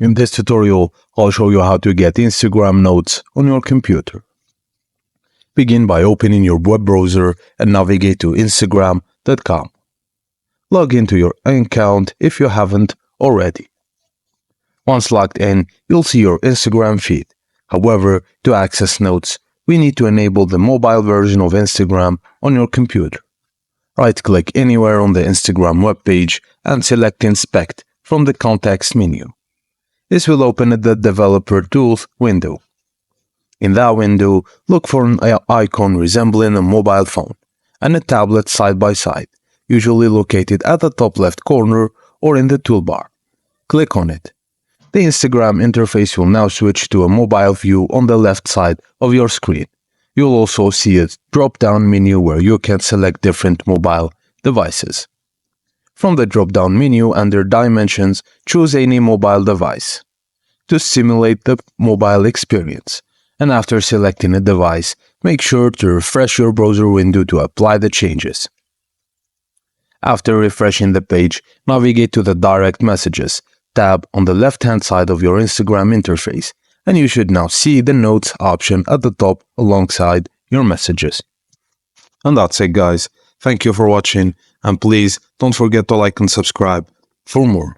In this tutorial, I'll show you how to get Instagram notes on your computer. Begin by opening your web browser and navigate to Instagram.com. Log into your account if you haven't already. Once logged in, you'll see your Instagram feed. However, to access notes, we need to enable the mobile version of Instagram on your computer. Right-click anywhere on the Instagram webpage and select Inspect from the context menu. This will open the Developer Tools window. In that window, look for an icon resembling a mobile phone and a tablet side by side, usually located at the top left corner or in the toolbar. Click on it. The Instagram interface will now switch to a mobile view on the left side of your screen. You'll also see a drop-down menu where you can select different mobile devices. From the drop-down menu under Dimensions, choose any mobile device to simulate the mobile experience. And after selecting a device, make sure to refresh your browser window to apply the changes. After refreshing the page, navigate to the Direct Messages tab on the left-hand side of your Instagram interface, and you should now see the Notes option at the top alongside your messages. And that's it, guys. Thank you for watching, and please don't forget to like and subscribe for more.